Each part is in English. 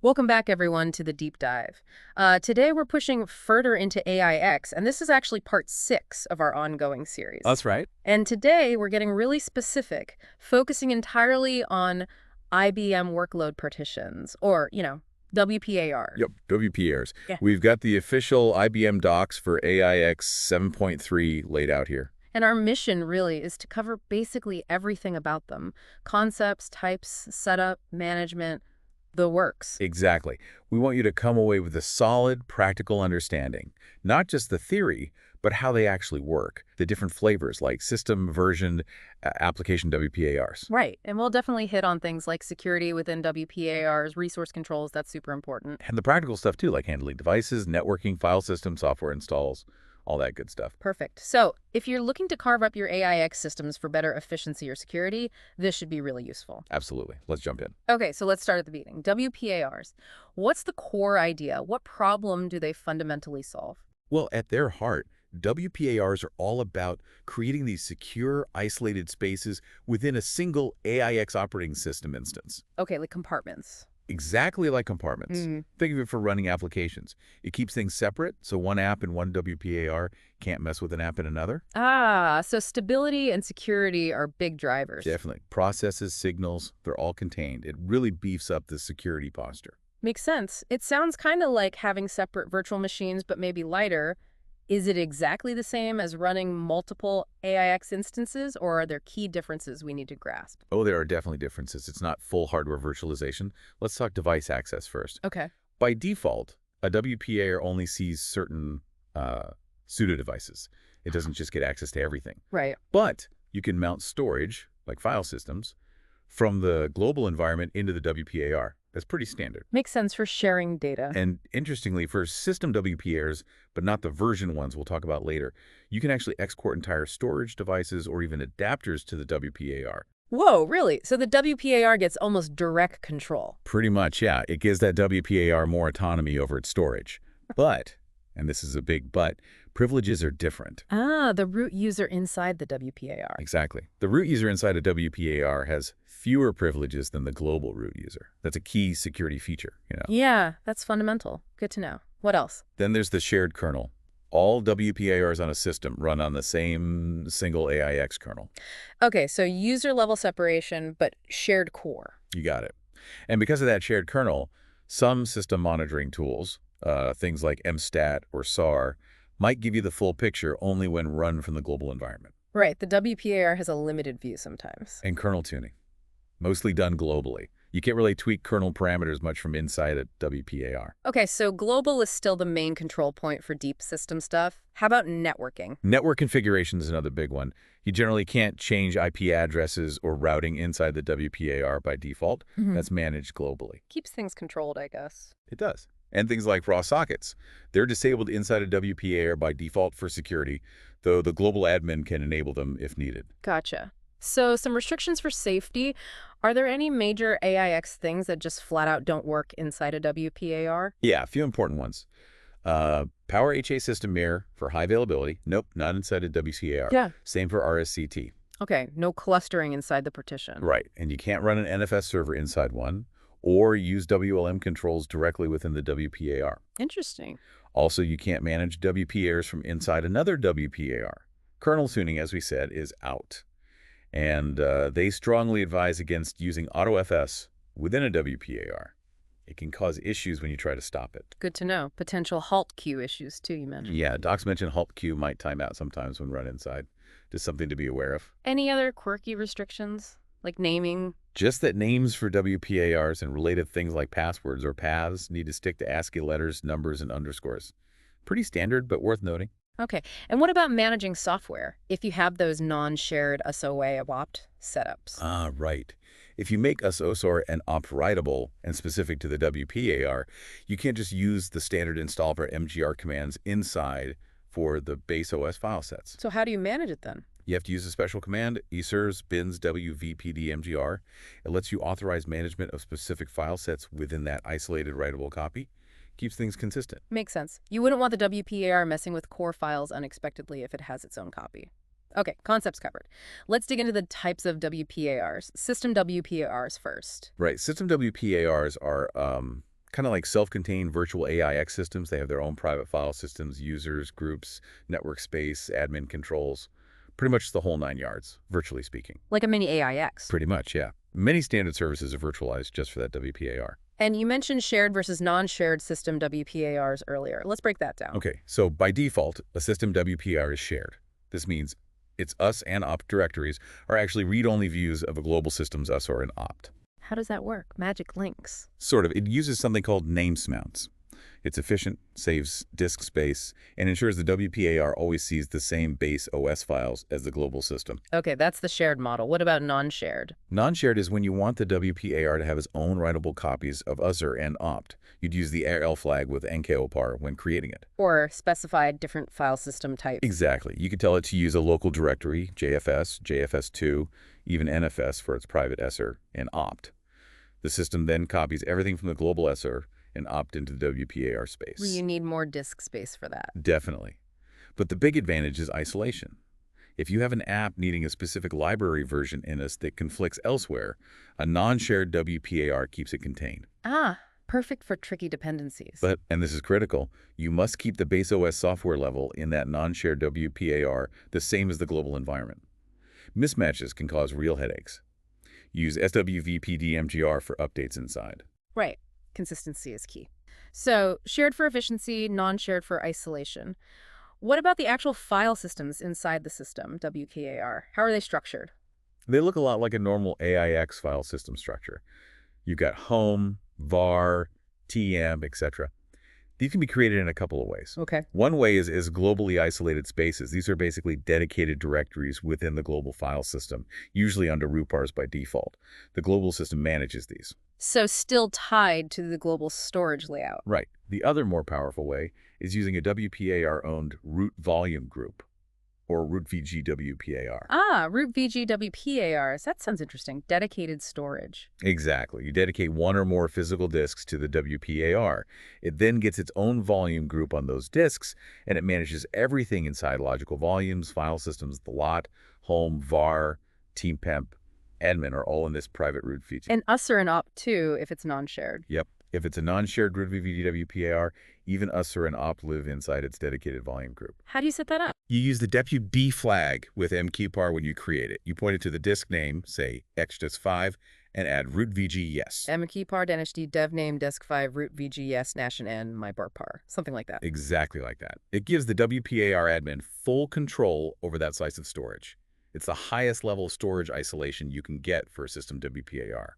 Welcome back, everyone, to the deep dive. Today, we're pushing further into AIX, and this is actually part 6 of our ongoing series. That's right. And today, we're getting really specific, focusing entirely on IBM workload partitions, or, WPAR. Yep, WPARs. Yeah. We've got the official IBM docs for AIX 7.3 laid out here. And our mission really is to cover basically everything about them: concepts, types, setup, management, the works. Exactly. We want you to come away with a solid, practical understanding, not just the theory, but how they actually work, the different flavors like system, version, application WPARs. Right. And we'll definitely hit on things like security within WPARs, resource controls. That's super important. And the practical stuff too, like handling devices, networking, file system, software installs, all that good stuff. Perfect. So if you're looking to carve up your AIX systems for better efficiency or security, this should be really useful. Absolutely. Let's jump in. Okay, so let's start at the beginning. WPARs. What's the core idea? What problem do they fundamentally solve? Well, at their heart, WPARs are all about creating these secure, isolated spaces within a single AIX operating system instance. Okay, like compartments. Exactly like compartments. Think of it for running applications. It keeps things separate, so one app in one WPAR can't mess with an app in another. Ah, so stability and security are big drivers. Definitely. Processes, signals, they're all contained. It really beefs up the security posture. Makes sense. It sounds kind of like having separate virtual machines, but maybe lighter. Is it exactly the same as running multiple AIX instances, or are there key differences we need to grasp? Oh, there are definitely differences. It's not full hardware virtualization. Let's talk device access first. Okay. By default, a WPA only sees certain pseudo devices. It doesn't just get access to everything. Right. But you can mount storage, like file systems, from the global environment into the WPAR. That's pretty standard. Makes sense for sharing data. And interestingly, for system WPARs, but not the version ones we'll talk about later, you can actually export entire storage devices or even adapters to the WPAR. Whoa, really? So the WPAR gets almost direct control. Pretty much, yeah. It gives that WPAR more autonomy over its storage. But, and this is a big but, privileges are different. Ah, the root user inside the WPAR. Exactly. The root user inside a WPAR has fewer privileges than the global root user. That's a key security feature. Yeah, that's fundamental. Good to know. What else? Then there's the shared kernel. All WPARs on a system run on the same single AIX kernel. Okay, so user-level separation, but shared core. You got it. And because of that shared kernel, some system monitoring tools, things like MStat or SAR, might give you the full picture only when run from the global environment. Right, the WPAR has a limited view sometimes. And kernel tuning, mostly done globally. You can't really tweak kernel parameters much from inside a WPAR. Okay, so global is still the main control point for deep system stuff. How about networking? Network configuration is another big one. You generally can't change IP addresses or routing inside the WPAR by default. That's managed globally. Keeps things controlled, I guess. It does. And things like raw sockets. They're disabled inside a WPAR by default for security, though the global admin can enable them if needed. Gotcha. So some restrictions for safety. Are there any major AIX things that just flat out don't work inside a WPAR? Yeah, a few important ones. Power HA system mirror for high availability. Nope, not inside a WCAR. Yeah. Same for RSCT. Okay, no clustering inside the partition. Right, and you can't run an NFS server inside one or use WLM controls directly within the WPAR. Interesting. Also, you can't manage WPARs from inside another WPAR. Kernel tuning, as we said, is out. And they strongly advise against using AutoFS within a WPAR. It can cause issues when you try to stop it. Good to know. Potential halt queue issues, too, you mentioned. Yeah, docs mention halt queue might time out sometimes when run inside. Just something to be aware of. Any other quirky restrictions, like naming? Just that names for WPARs and related things like passwords or paths need to stick to ASCII letters, numbers, and underscores. Pretty standard, but worth noting. Okay, and what about managing software if you have those non-shared SOA opt setups? Ah, right. If you make SOSOR and opt-writable and specific to the WPAR, you can't just use the standard install for MGR commands inside for the base OS file sets. So how do you manage it then? You have to use a special command, esirs bins wvpdmgr. It lets you authorize management of specific file sets within that isolated writable copy. Keeps things consistent. Makes sense. You wouldn't want the WPAR messing with core files unexpectedly if it has its own copy. Okay, concepts covered. Let's dig into the types of WPARs. System WPARs first. Right. System WPARs are Kind of like self-contained virtual AIX systems. They have their own private file systems, users, groups, network space, admin controls. Pretty much the whole 9 yards, virtually speaking. Like a mini AIX. Pretty much, yeah. Many standard services are virtualized just for that WPAR. And you mentioned shared versus non-shared system WPARs earlier. Let's break that down. Okay, so by default, a system WPAR is shared. This means its us and opt directories are actually read-only views of a global system's us or an opt. How does that work? Magic links. Sort of. It uses something called namesmounts. It's efficient, saves disk space, and ensures the WPAR always sees the same base OS files as the global system. Okay, that's the shared model. What about non-shared? Non-shared is when you want the WPAR to have its own writable copies of usr and opt. You'd use the ARL flag with NKOPAR when creating it. Or specify different file system types. Exactly. You could tell it to use a local directory, JFS, JFS2, even NFS for its private SR, and opt. The system then copies everything from the global SR and opt into the WPAR space. You need more disk space for that. Definitely. But the big advantage is isolation. If you have an app needing a specific library version in us that conflicts elsewhere, a non-shared WPAR keeps it contained. Ah, perfect for tricky dependencies. But, and this is critical, you must keep the base OS software level in that non-shared WPAR the same as the global environment. Mismatches can cause real headaches. Use SWVPDMGR for updates inside. Right. Consistency is key. So, shared for efficiency, non-shared for isolation. What about the actual file systems inside the system, WPAR? How are they structured? They look a lot like a normal AIX file system structure. You've got home, var, tm, etc. These can be created in a couple of ways. Okay. One way is globally isolated spaces. These are basically dedicated directories within the global file system, usually under WPARs by default. The global system manages these. So still tied to the global storage layout. Right. The other more powerful way is using a WPAR-owned root volume group, or root VG WPAR. Ah, root VG WPARs. That sounds interesting. Dedicated storage. Exactly. You dedicate one or more physical disks to the WPAR. It then gets its own volume group on those disks, and it manages everything inside logical volumes, file systems, the lot, home, var, teampemp, admin are all in this private root VG. And usr and opt too if it's non-shared. Yep. If it's a non-shared root VG WPAR, even usr and opt live inside its dedicated volume group. How do you set that up? You use the WD flag with mqpar when you create it. You point it to the disk name, say xdisk5, and add root VG yes. mqpar -d dev name desk5 root VG yes -n my barpar. Something like that. Exactly like that. It gives the WPAR admin full control over that slice of storage. It's the highest level of storage isolation you can get for a system WPAR.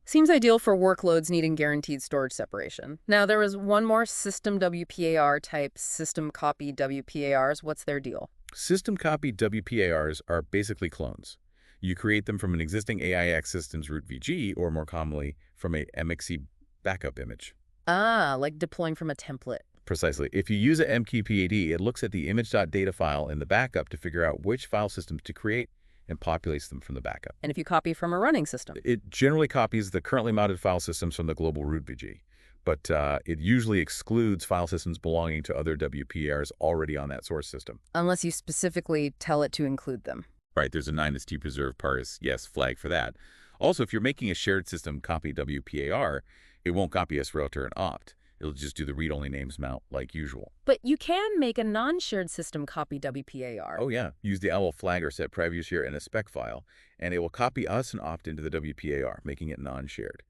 Seems ideal for workloads needing guaranteed storage separation. Now, there was one more system WPAR type, system copy WPARs. What's their deal? System copy WPARs are basically clones. You create them from an existing AIX system's root VG, or more commonly, from a MXC backup image. Ah, like deploying from a template. Precisely. If you use a mqpad, it looks at the image.data file in the backup to figure out which file systems to create and populates them from the backup. And if you copy from a running system? It generally copies the currently mounted file systems from the global root VG, but it usually excludes file systems belonging to other WPARs already on that source system. Unless you specifically tell it to include them. Right, there's a -t preserve pars yes flag for that. Also, if you're making a shared system copy WPAR, it won't copy srouter and opt. It'll just do the read-only names mount like usual. But you can make a non-shared system copy WPAR. Oh yeah, use the owl flag or set previews here in a spec file, and it will copy us and opt into the WPAR, making it non-shared.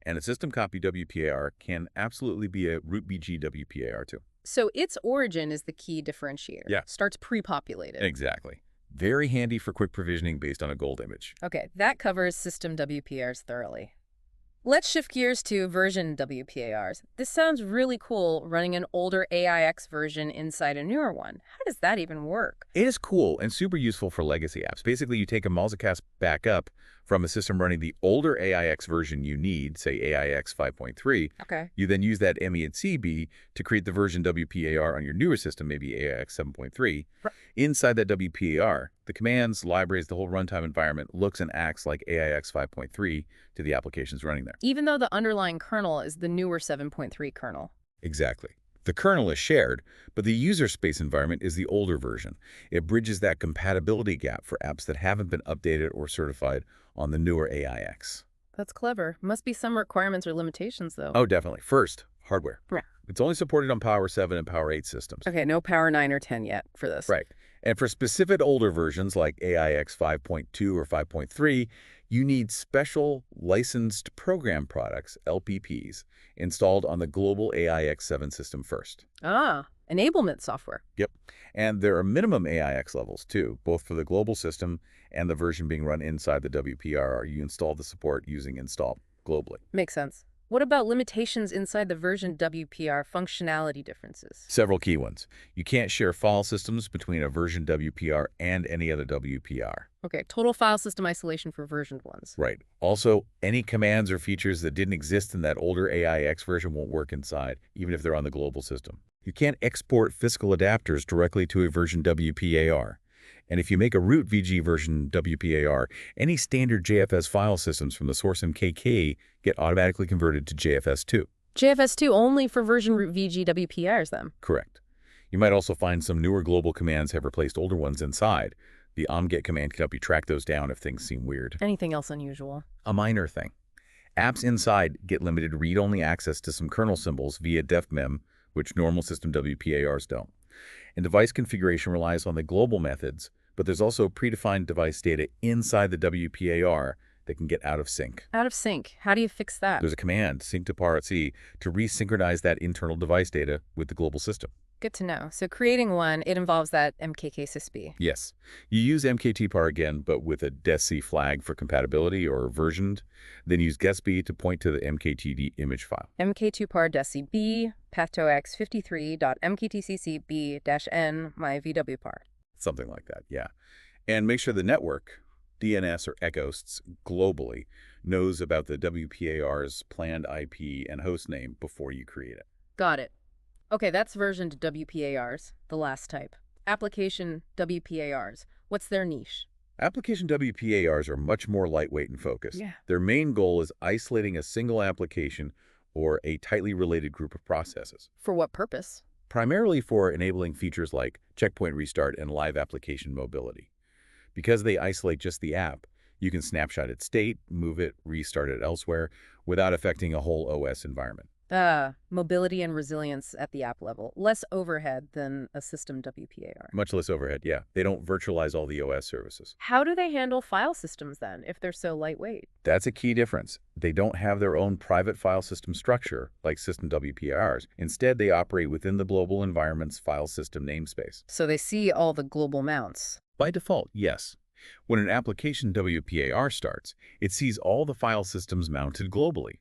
And a system copy WPAR can absolutely be a root VG WPAR too. So its origin is the key differentiator. Yeah. Starts pre-populated. Exactly. Very handy for quick provisioning based on a gold image. Okay, that covers system WPARs thoroughly. Let's shift gears to version WPARs. This sounds really cool, running an older AIX version inside a newer one. How does that even work? It is cool and super useful for legacy apps. Basically, you take a multicast backup from a system running the older AIX version you need, say AIX 5.3. Okay. You then use that ME and CB to create the version WPAR on your newer system, maybe AIX 7.3. Right. Inside that WPAR, the commands, libraries, the whole runtime environment looks and acts like AIX 5.3 to the applications running there. Even though the underlying kernel is the newer 7.3 kernel. Exactly. The kernel is shared, but the user space environment is the older version. It bridges that compatibility gap for apps that haven't been updated or certified on the newer AIX. That's clever. Must be some requirements or limitations, though. Oh, definitely. First, hardware. Yeah. It's only supported on Power 7 and Power 8 systems. Okay, no Power 9 or 10 yet for this. Right. And for specific older versions like AIX 5.2 or 5.3, you need special licensed program products, LPPs, installed on the global AIX 7 system first. Ah, enablement software. Yep. And there are minimum AIX levels, too, both for the global system and the version being run inside the WPAR. You install the support using install globally. Makes sense. What about limitations inside the version WPR functionality differences? Several key ones. You can't share file systems between a version WPR and any other WPR. Okay, total file system isolation for versioned ones. Right. Also, any commands or features that didn't exist in that older AIX version won't work inside, even if they're on the global system. You can't export physical adapters directly to a version WPAR. And if you make a root VG version WPAR, any standard JFS file systems from the source MKK get automatically converted to JFS2. JFS2 only for version root VG WPRs, then? Correct. You might also find some newer global commands have replaced older ones inside. The omget command can help you track those down if things seem weird. Anything else unusual? A minor thing. Apps inside get limited read-only access to some kernel symbols via defmem, which normal system WPARs don't. And device configuration relies on the global methods, but there's also predefined device data inside the WPAR that can get out of sync. Out of sync. How do you fix that? There's a command, sync to PAR-C, to resynchronize that internal device data with the global system. Good to know. So creating one, it involves that MKK sysb. Yes. You use MKTPAR again, but with a DESC flag for compatibility or versioned. Then use GESB to point to the MKTD image file. MK2PAR DESCB, path2x 53.mktccb-n my VWPAR. Something like that, yeah. And make sure the network, DNS or echosts globally, knows about the WPAR's planned IP and host name before you create it. Got it. Okay, that's versioned WPARs, the last type. Application WPARs. What's their niche? Application WPARs are much more lightweight and focused. Yeah. Their main goal is isolating a single application or a tightly related group of processes, For what purpose? primarily for enabling features like checkpoint restart and live application mobility. Because they isolate just the app, you can snapshot its state, move it, restart it elsewhere without affecting a whole OS environment. Mobility and resilience at the app level. Less overhead than a system WPAR. Much less overhead, yeah. They don't virtualize all the OS services. How do they handle file systems then, if they're so lightweight? That's a key difference. They don't have their own private file system structure like system WPARs. Instead, they operate within the global environment's file system namespace. So they see all the global mounts. By default, yes. When an application WPAR starts, it sees all the file systems mounted globally.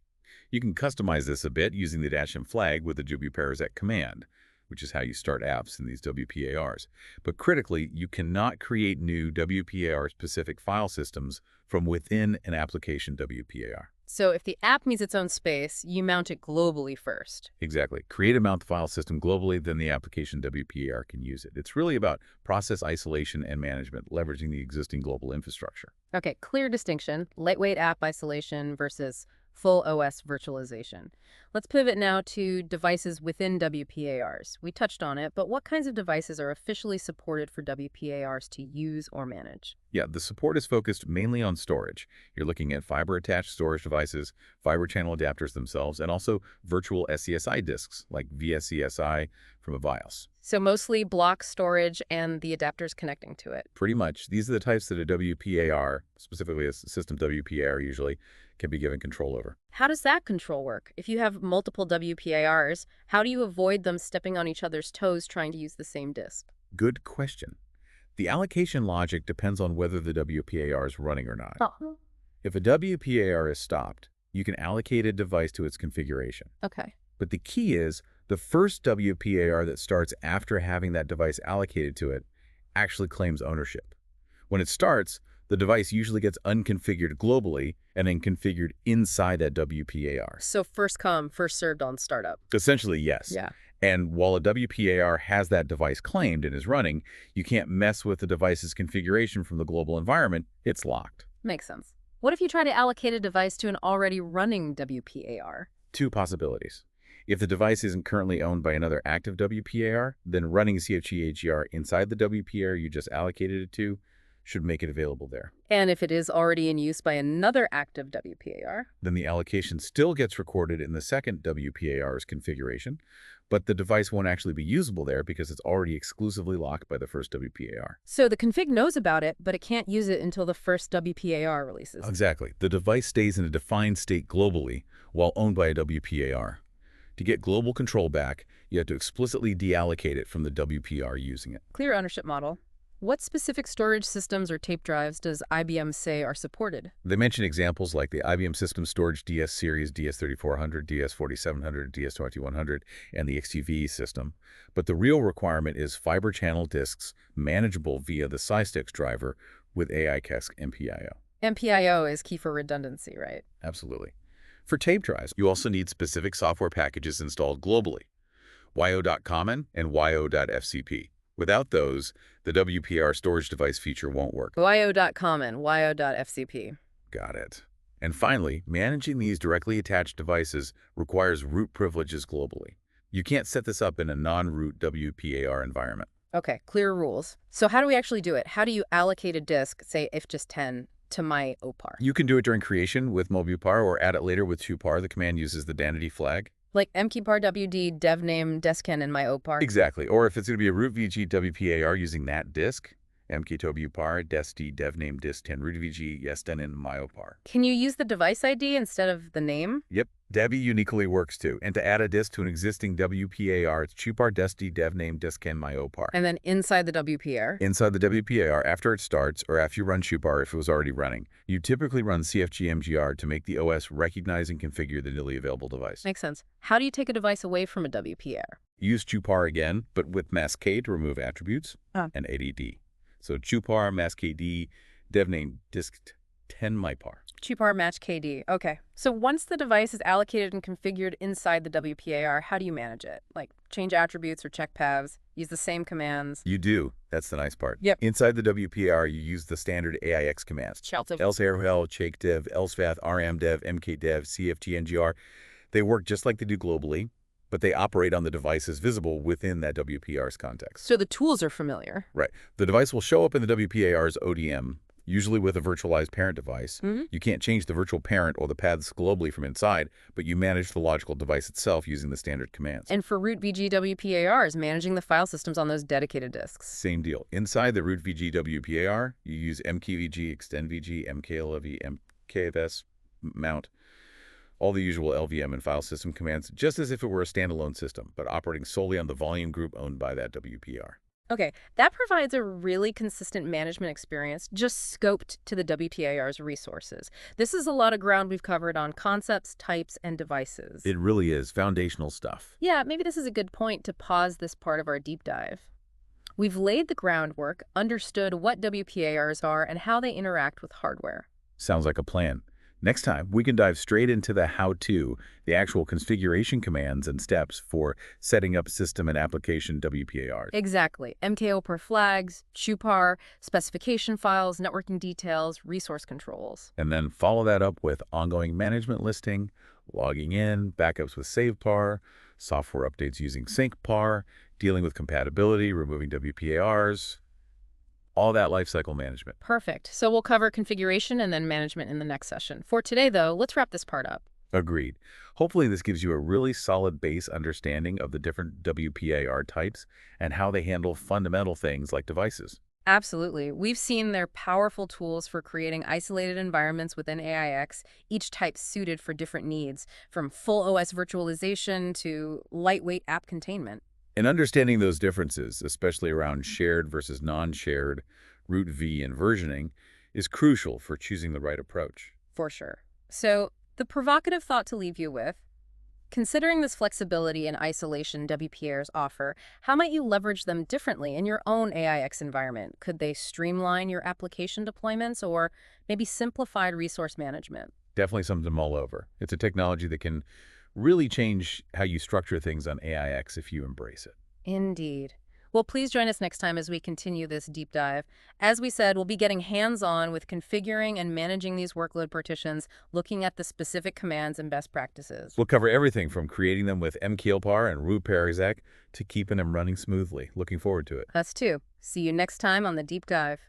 You can customize this a bit using the -m flag with the WPARs command, which is how you start apps in these WPARs. But critically, you cannot create new WPAR-specific file systems from within an application WPAR. So if the app needs its own space, you mount it globally first. Exactly. Create and mount the file system globally, then the application WPAR can use it. It's really about process isolation and management, leveraging the existing global infrastructure. Okay, clear distinction. Lightweight app isolation versus full OS virtualization. Let's pivot now to devices within WPARs. We touched on it, but what kinds of devices are officially supported for WPARs to use or manage? Yeah, the support is focused mainly on storage. You're looking at fiber-attached storage devices, fiber channel adapters themselves, and also virtual SCSI disks like VSCSI from a BIOS. So mostly block storage and the adapters connecting to it. Pretty much. These are the types that a WPAR, specifically a system WPAR usually, can be given control over. How does that control work? If you have multiple WPARs, how do you avoid them stepping on each other's toes trying to use the same disk? Good question. The allocation logic depends on whether the WPAR is running or not. Oh. If a WPAR is stopped, you can allocate a device to its configuration. Okay. But the key is the first WPAR that starts after having that device allocated to it actually claims ownership. When it starts, the device usually gets unconfigured globally and then configured inside that WPAR. So first come, first served on startup. Essentially, yes. Yeah. And while a WPAR has that device claimed and is running, you can't mess with the device's configuration from the global environment. It's locked. Makes sense. What if you try to allocate a device to an already running WPAR? Two possibilities. If the device isn't currently owned by another active WPAR, then running CFG-AGR inside the WPAR you just allocated it to should make it available there. And if it is already in use by another active WPAR? Then the allocation still gets recorded in the second WPAR's configuration, but the device won't actually be usable there because it's already exclusively locked by the first WPAR. So the config knows about it, but it can't use it until the first WPAR releases. Exactly. The device stays in a defined state globally while owned by a WPAR. To get global control back, you have to explicitly deallocate it from the WPAR using it. Clear ownership model. What specific storage systems or tape drives does IBM say are supported? They mention examples like the IBM System Storage DS Series, DS3400, DS4700, DS2100, and the XTV system. But the real requirement is fiber channel disks manageable via the SciSticks driver with AIX MPIO. MPIO is key for redundancy, right? Absolutely. For tape drives, you also need specific software packages installed globally, yo.common and yo.fcp. Without those, the WPAR storage device feature won't work. yo.common, yo.fcp. Got it. And finally, managing these directly attached devices requires root privileges globally. You can't set this up in a non-root WPAR environment. Okay, clear rules. So how do we actually do it? How do you allocate a disk, say if just 10, to my OPAR? You can do it during creation with WPAR or add it later with WPAR. The command uses the danity flag. Like mkpar wd devname desken in my OPAR? Exactly. Or if it's going to be a root VG WPAR using that disk, mkwpar desd devname disk10 root VG yesden in my OPAR. Can you use the device ID instead of the name? Yep. Devi uniquely works too. And to add a disk to an existing WPAR, it's chupar desd devname diskn my OPAR. And then inside the WPAR? Inside the WPAR, after it starts, or after you run chupar if it was already running, you typically run cfg-mgr to make the OS recognize and configure the newly available device. Makes sense. How do you take a device away from a WPAR? Use chupar again, but with masqué to remove attributes and ADD. So chupar masqué devname disk10 mypar. Chupar match KD. Okay. So once the device is allocated and configured inside the WPAR, how do you manage it? Like change attributes or check paths, use the same commands? You do. That's the nice part. Yep. Inside the WPAR, you use the standard AIX commands. Elsearhel, chakedev, elsvath, rmdev, mkdev, cftngr. They work just like they do globally, but they operate on the devices visible within that WPAR's context. So the tools are familiar. Right. The device will show up in the WPAR's ODM, usually with a virtualized parent device. You can't change the virtual parent or the paths globally from inside, but you manage the logical device itself using the standard commands. And for root VG WPARs, managing the file systems on those dedicated disks. Same deal. Inside the root VG WPAR, you use mkvg, extendvg, mklv, mkfs, mount, all the usual LVM and file system commands, just as if it were a standalone system, but operating solely on the volume group owned by that WPAR. Okay, that provides a really consistent management experience, just scoped to the WPAR's resources. This is a lot of ground we've covered on concepts, types, and devices. It really is foundational stuff. Yeah, maybe this is a good point to pause this part of our deep dive. We've laid the groundwork, understood what WPARs are, and how they interact with hardware. Sounds like a plan. Next time, we can dive straight into the how-to, the actual configuration commands and steps for setting up system and application WPARs. Exactly. MKOPAR flags, chupar, specification files, networking details, resource controls. And then follow that up with ongoing management listing, logging in, backups with SavePAR, software updates using SyncPAR, dealing with compatibility, removing WPARs, all that lifecycle management. Perfect. So we'll cover configuration and then management in the next session. For today, though, let's wrap this part up. Agreed. Hopefully this gives you a really solid base understanding of the different WPAR types and how they handle fundamental things like devices. Absolutely. We've seen their powerful tools for creating isolated environments within AIX, each type suited for different needs, from full OS virtualization to lightweight app containment. And understanding those differences, especially around shared versus non-shared, root V and versioning, is crucial for choosing the right approach. For sure. So, the provocative thought to leave you with, considering this flexibility and isolation WPARs offer, how might you leverage them differently in your own AIX environment? Could they streamline your application deployments or maybe simplified resource management? Definitely something to mull over. It's a technology that can really change how you structure things on AIX if you embrace it. Indeed. Well, please join us next time as we continue this deep dive. As we said, we'll be getting hands-on with configuring and managing these workload partitions, looking at the specific commands and best practices. We'll cover everything from creating them with mklpar and WPARs to keeping them running smoothly. Looking forward to it. Us too. See you next time on the deep dive.